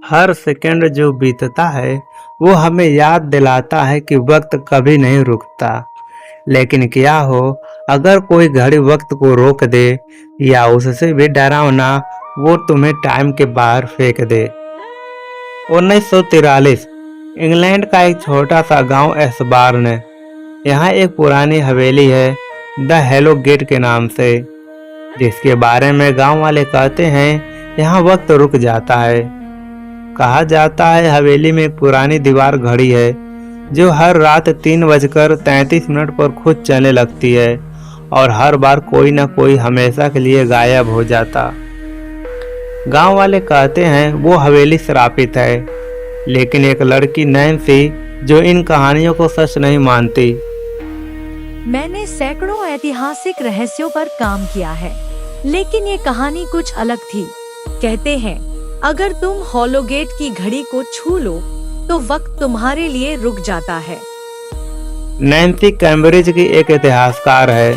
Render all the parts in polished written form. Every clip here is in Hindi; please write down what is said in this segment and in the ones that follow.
हर सेकंड जो बीतता है वो हमें याद दिलाता है कि वक्त कभी नहीं रुकता। लेकिन क्या हो अगर कोई घड़ी वक्त को रोक दे या उससे भी डरावना वो तुम्हें टाइम के बाहर फेंक दे। 1943 इंग्लैंड का एक छोटा सा गांव एस्बार्न है। यहाँ एक पुरानी हवेली है द हेलो गेट के नाम से, जिसके बारे में गांव वाले कहते हैं यहाँ वक्त रुक जाता है। कहा जाता है हवेली में एक पुरानी दीवार घड़ी है जो हर रात 3:33 पर खुद चलने लगती है और हर बार कोई ना कोई हमेशा के लिए गायब हो जाता। गांव वाले कहते हैं वो हवेली श्रापित है, लेकिन एक लड़की नैन्सी जो इन कहानियों को सच नहीं मानती। मैंने सैकड़ों ऐतिहासिक रहस्यों पर काम किया है, लेकिन ये कहानी कुछ अलग थी। कहते हैं अगर तुम हॉलोगेट की घड़ी को छू लो तो वक्त तुम्हारे लिए रुक जाता है। नैन्सी कैम्ब्रिज की एक इतिहासकार है।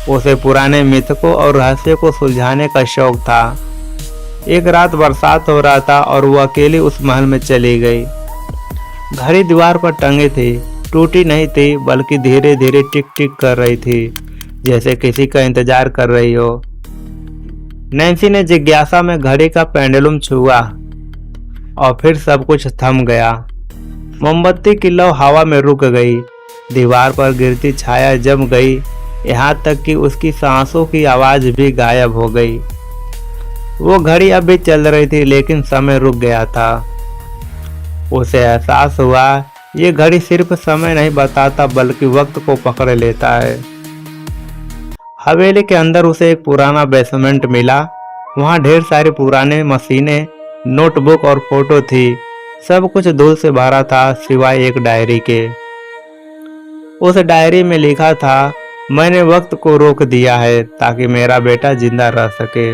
उसे पुराने मिथकों और रहस्यों को सुलझाने का शौक था। एक रात बरसात हो रहा था और वो अकेली उस महल में चली गई। घड़ी दीवार पर टंगी थी, टूटी नहीं थी बल्कि धीरे धीरे टिक टिक कर रही थी, जैसे किसी का इंतजार कर रही हो। नैन्सी ने जिज्ञासा में घड़ी का पेंडुलम छुआ और फिर सब कुछ थम गया। मोमबत्ती की लौ हवा में रुक गई, दीवार पर गिरती छाया जम गई, यहाँ तक कि उसकी सांसों की आवाज भी गायब हो गई। वो घड़ी अब भी चल रही थी लेकिन समय रुक गया था। उसे एहसास हुआ ये घड़ी सिर्फ समय नहीं बताता बल्कि वक्त को पकड़ लेता है। हवेली के अंदर उसे एक पुराना बेसमेंट मिला। वहाँ ढेर सारी पुराने मशीनें, नोटबुक और फोटो थी। सब कुछ धूल से भरा था सिवाय एक डायरी के। उस डायरी में लिखा था, मैंने वक्त को रोक दिया है ताकि मेरा बेटा जिंदा रह सके।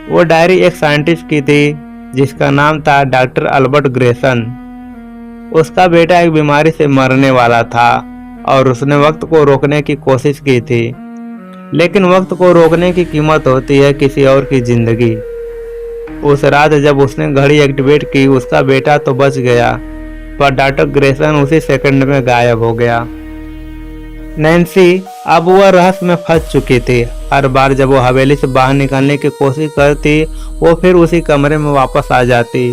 वो डायरी एक साइंटिस्ट की थी जिसका नाम था डॉक्टर अल्बर्ट ग्रेसन। उसका बेटा एक बीमारी से मरने वाला था और उसने वक्त को रोकने की कोशिश की थी, लेकिन वक्त को रोकने की कीमत होती है किसी और की जिंदगी। उस रात जब उसने घड़ी एक्टिवेट की उसका बेटा तो बच गया, पर डॉक्टर ग्रेसन उसी सेकंड में गायब हो गया। नैन्सी अब वह रहस्य में फंस चुकी थी। हर बार जब वो हवेली से बाहर निकलने की कोशिश करती वो फिर उसी कमरे में वापस आ जाती।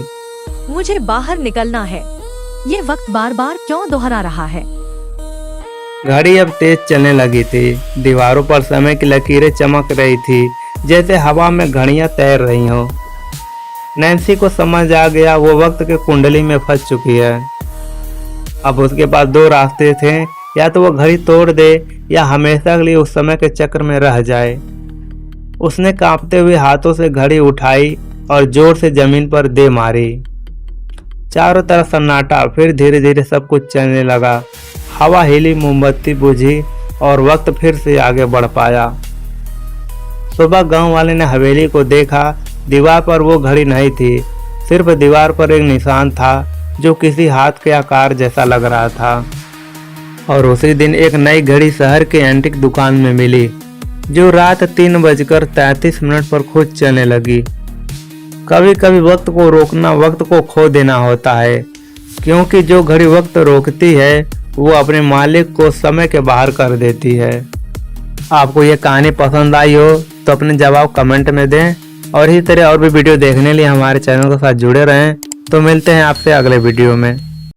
मुझे बाहर निकलना है, ये वक्त बार बार क्यों दोहरा रहा है। घड़ी अब तेज चलने लगी थी। दीवारों पर समय की लकीरें चमक रही थी जैसे हवा में घड़ियां तैर रही हो। नैन्सी को समझ आ गया वो वक्त के कुंडली में फंस चुकी है। अब उसके पास दो रास्ते थे, या तो वो घड़ी तोड़ दे या हमेशा के लिए उस समय के चक्र में रह जाए। उसने कांपते हुए हाथों से घड़ी उठाई और जोर से जमीन पर दे मारी। चारों तरफ सन्नाटा, फिर धीरे धीरे सब कुछ चलने लगा। हवा हिली, मोमबत्ती बुझी और वक्त फिर से आगे बढ़ पाया। सुबह गांव वाले ने हवेली को देखा। दीवार पर वो घड़ी नहीं थी, सिर्फ दीवार पर एक निशान था जो किसी हाथ के आकार जैसा लग रहा था। और उसी दिन एक नई घड़ी शहर के एंटीक दुकान में मिली जो रात 3:33 पर खुद चलने लगी। कभी कभी वक्त को रोकना वक्त को खो देना होता है, क्योंकि जो घड़ी वक्त रोकती है वो अपने मालिक को समय के बाहर कर देती है। आपको ये कहानी पसंद आई हो तो अपने जवाब कमेंट में दें और इसी तरह और भी वीडियो देखने लिए हमारे चैनल के साथ जुड़े रहें। तो मिलते हैं आपसे अगले वीडियो में।